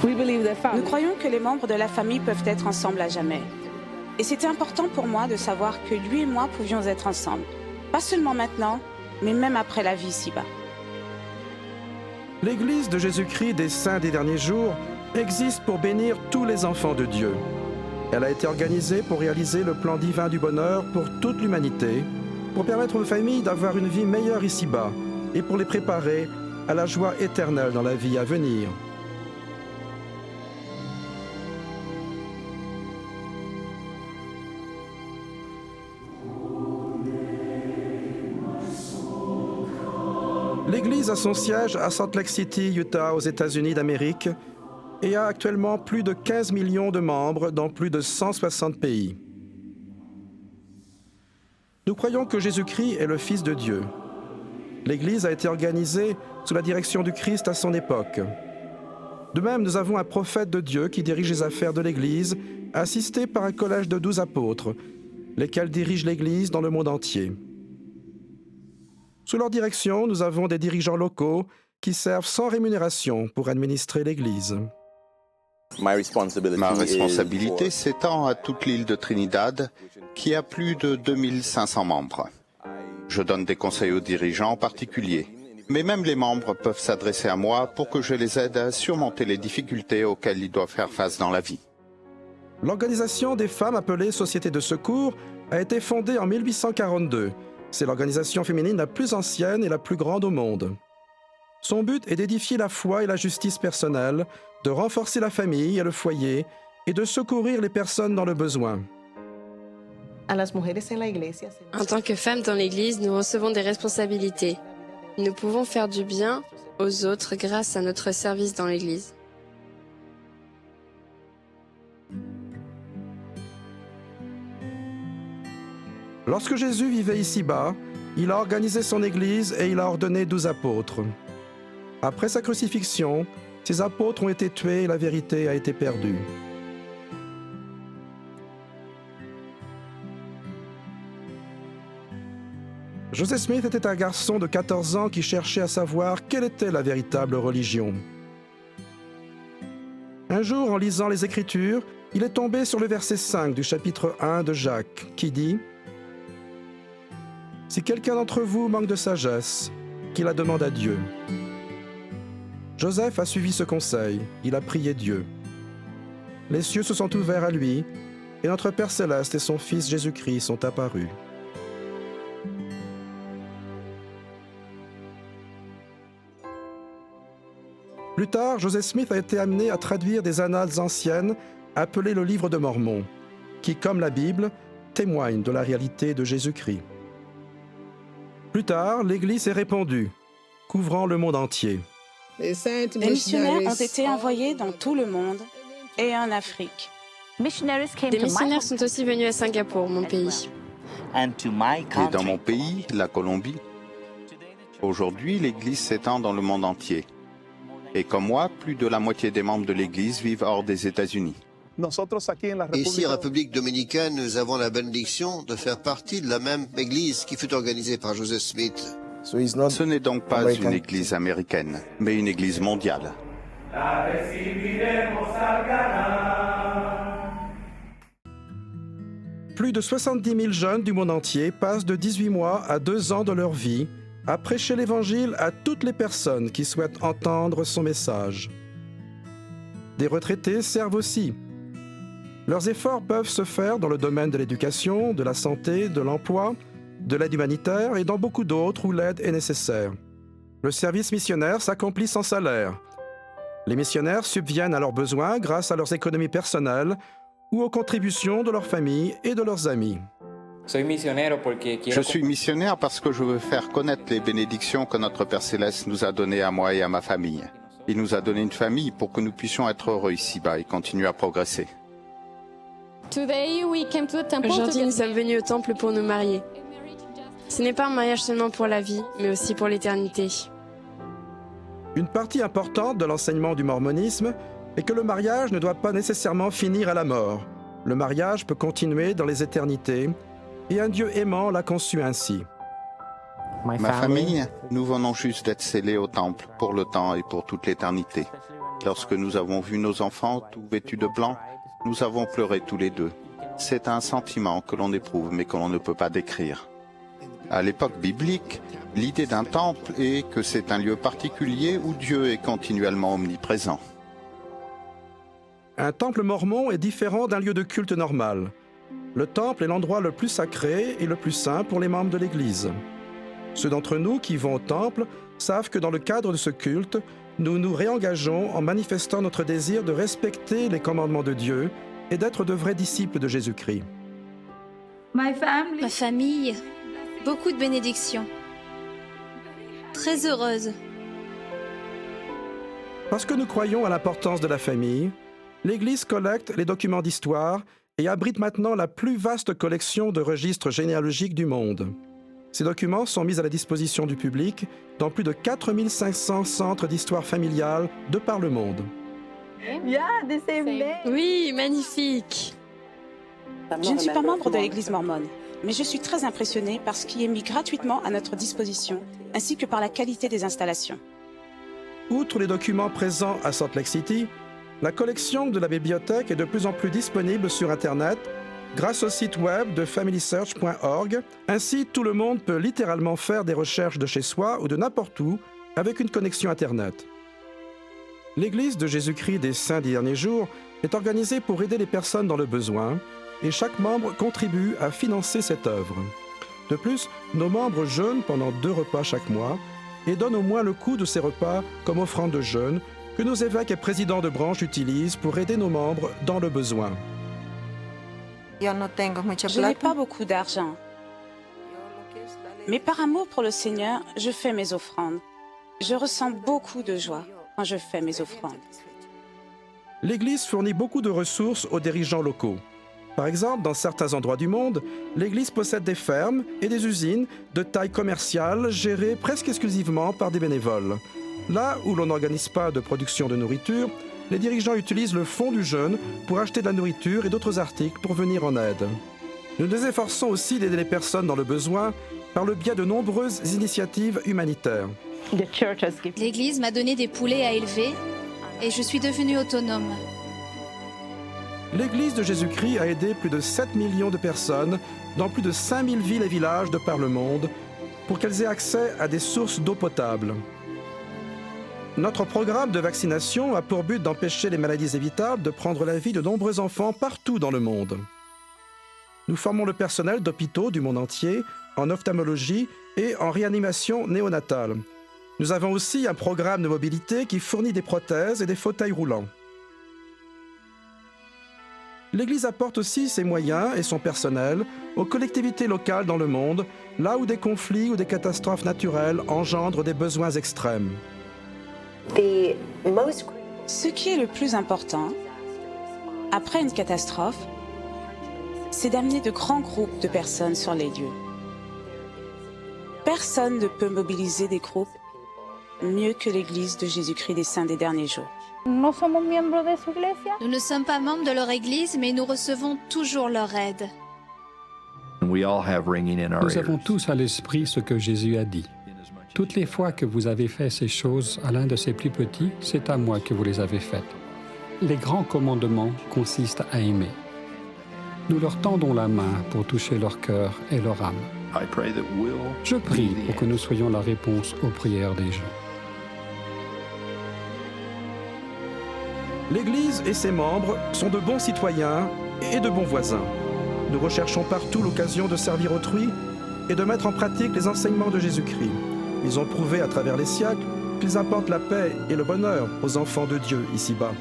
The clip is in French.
Nous croyons que les membres de la famille peuvent être ensemble à jamais. Et c'était important pour moi de savoir que lui et moi pouvions être ensemble. Pas seulement maintenant, mais même après la vie ici-bas. L'Église de Jésus-Christ des Saints des Derniers Jours existe pour bénir tous les enfants de Dieu. Elle a été organisée pour réaliser le plan divin du bonheur pour toute l'humanité, pour permettre aux familles d'avoir une vie meilleure ici-bas et pour les préparer à la joie éternelle dans la vie à venir. L'Église a son siège à Salt Lake City, Utah, aux États-Unis d'Amérique, et a actuellement plus de 15 millions de membres dans plus de 160 pays. Nous croyons que Jésus-Christ est le Fils de Dieu. L'Église a été organisée sous la direction du Christ à son époque. De même, nous avons un prophète de Dieu qui dirige les affaires de l'Église, assisté par un collège de 12 apôtres, lesquels dirigent l'Église dans le monde entier. Sous leur direction, nous avons des dirigeants locaux qui servent sans rémunération pour administrer l'Église. Ma responsabilité s'étend à toute l'île de Trinidad, qui a plus de 2500 membres. Je donne des conseils aux dirigeants en particulier, mais même les membres peuvent s'adresser à moi pour que je les aide à surmonter les difficultés auxquelles ils doivent faire face dans la vie. L'organisation des femmes appelée Société de secours a été fondée en 1842. C'est l'organisation féminine la plus ancienne et la plus grande au monde. Son but est d'édifier la foi et la justice personnelle, de renforcer la famille et le foyer et de secourir les personnes dans le besoin. En tant que femmes dans l'Église, nous recevons des responsabilités. Nous pouvons faire du bien aux autres grâce à notre service dans l'Église. Lorsque Jésus vivait ici-bas, il a organisé son Église et il a ordonné 12 apôtres. Après sa crucifixion, ces apôtres ont été tués et la vérité a été perdue. Joseph Smith était un garçon de 14 ans qui cherchait à savoir quelle était la véritable religion. Un jour, en lisant les Écritures, il est tombé sur le verset 5 du chapitre 1 de Jacques, qui dit « Si quelqu'un d'entre vous manque de sagesse, qu'il la demande à Dieu. » Joseph a suivi ce conseil, il a prié Dieu. Les cieux se sont ouverts à lui, et notre Père Céleste et son Fils Jésus-Christ sont apparus. Plus tard, Joseph Smith a été amené à traduire des annales anciennes appelées le Livre de Mormon, qui, comme la Bible, témoignent de la réalité de Jésus-Christ. Plus tard, l'Église s'est répandue, couvrant le monde entier. Les missionnaires ont été envoyés dans tout le monde et en Afrique. Des missionnaires sont aussi venus à Singapour, mon pays. Et dans mon pays, la Colombie, aujourd'hui, l'Église s'étend dans le monde entier. Et comme moi, plus de la moitié des membres de l'Église vivent hors des États-Unis. Ici, République dominicaine, nous avons la bénédiction de faire partie de la même Église qui fut organisée par Joseph Smith. Ce n'est donc pas une Église américaine, mais une Église mondiale. Plus de 70 000 jeunes du monde entier passent de 18 mois à 2 ans de leur vie à prêcher l'Évangile à toutes les personnes qui souhaitent entendre son message. Des retraités servent aussi. Leurs efforts peuvent se faire dans le domaine de l'éducation, de la santé, de l'emploi, de l'aide humanitaire et dans beaucoup d'autres où l'aide est nécessaire. Le service missionnaire s'accomplit sans salaire. Les missionnaires subviennent à leurs besoins grâce à leurs économies personnelles ou aux contributions de leurs familles et de leurs amis. Je suis missionnaire parce que je veux faire connaître les bénédictions que notre Père Céleste nous a données à moi et à ma famille. Il nous a donné une famille pour que nous puissions être heureux ici-bas et continuer à progresser. Aujourd'hui, nous sommes venus au temple pour nous marier. Ce n'est pas un mariage seulement pour la vie, mais aussi pour l'éternité. Une partie importante de l'enseignement du mormonisme est que le mariage ne doit pas nécessairement finir à la mort. Le mariage peut continuer dans les éternités, et un Dieu aimant l'a conçu ainsi. Ma famille, nous venons juste d'être scellés au temple pour le temps et pour toute l'éternité. Lorsque nous avons vu nos enfants tout vêtus de blanc, nous avons pleuré tous les deux. C'est un sentiment que l'on éprouve mais que l'on ne peut pas décrire. À l'époque biblique, l'idée d'un temple est que c'est un lieu particulier où Dieu est continuellement omniprésent. Un temple mormon est différent d'un lieu de culte normal. Le temple est l'endroit le plus sacré et le plus saint pour les membres de l'Église. Ceux d'entre nous qui vont au temple savent que dans le cadre de ce culte, nous nous réengageons en manifestant notre désir de respecter les commandements de Dieu et d'être de vrais disciples de Jésus-Christ. Ma famille, beaucoup de bénédictions. Très heureuse. Parce que nous croyons à l'importance de la famille, l'Église collecte les documents d'histoire et abrite maintenant la plus vaste collection de registres généalogiques du monde. Ces documents sont mis à la disposition du public dans plus de 4500 centres d'histoire familiale de par le monde. Oui, magnifique. Je ne suis pas membre de l'Église mormone, mais je suis très impressionnée par ce qui est mis gratuitement à notre disposition, ainsi que par la qualité des installations. Outre les documents présents à Salt Lake City, la collection de la bibliothèque est de plus en plus disponible sur Internet grâce au site web de familysearch.org. Ainsi, tout le monde peut littéralement faire des recherches de chez soi ou de n'importe où avec une connexion Internet. L'Église de Jésus-Christ des Saints des Derniers Jours est organisée pour aider les personnes dans le besoin et chaque membre contribue à financer cette œuvre. De plus, nos membres jeûnent pendant 2 repas chaque mois et donnent au moins le coût de ces repas comme offrande de jeûne que nos évêques et présidents de branche utilisent pour aider nos membres dans le besoin. Je n'ai pas beaucoup d'argent, mais par amour pour le Seigneur, je fais mes offrandes. Je ressens beaucoup de joie quand je fais mes offrandes. L'Église fournit beaucoup de ressources aux dirigeants locaux. Par exemple, dans certains endroits du monde, l'Église possède des fermes et des usines de taille commerciale gérées presque exclusivement par des bénévoles. Là où l'on n'organise pas de production de nourriture, les dirigeants utilisent le fonds du jeûne pour acheter de la nourriture et d'autres articles pour venir en aide. Nous nous efforçons aussi d'aider les personnes dans le besoin par le biais de nombreuses initiatives humanitaires. L'Église m'a donné des poulets à élever et je suis devenue autonome. L'Église de Jésus-Christ a aidé plus de 7 millions de personnes dans plus de 5000 villes et villages de par le monde pour qu'elles aient accès à des sources d'eau potable. Notre programme de vaccination a pour but d'empêcher les maladies évitables de prendre la vie de nombreux enfants partout dans le monde. Nous formons le personnel d'hôpitaux du monde entier en ophtalmologie et en réanimation néonatale. Nous avons aussi un programme de mobilité qui fournit des prothèses et des fauteuils roulants. L'Église apporte aussi ses moyens et son personnel aux collectivités locales dans le monde, là où des conflits ou des catastrophes naturelles engendrent des besoins extrêmes. Ce qui est le plus important, après une catastrophe, c'est d'amener de grands groupes de personnes sur les lieux. Personne ne peut mobiliser des groupes mieux que l'Église de Jésus-Christ des Saints des Derniers Jours. Nous ne sommes pas membres de leur Église, mais nous recevons toujours leur aide. Nous avons tous à l'esprit ce que Jésus a dit. Toutes les fois que vous avez fait ces choses à l'un de ces plus petits, c'est à moi que vous les avez faites. Les grands commandements consistent à aimer. Nous leur tendons la main pour toucher leur cœur et leur âme. Je prie pour que nous soyons la réponse aux prières des gens. L'Église et ses membres sont de bons citoyens et de bons voisins. Nous recherchons partout l'occasion de servir autrui et de mettre en pratique les enseignements de Jésus-Christ. Ils ont prouvé à travers les siècles qu'ils apportent la paix et le bonheur aux enfants de Dieu ici-bas.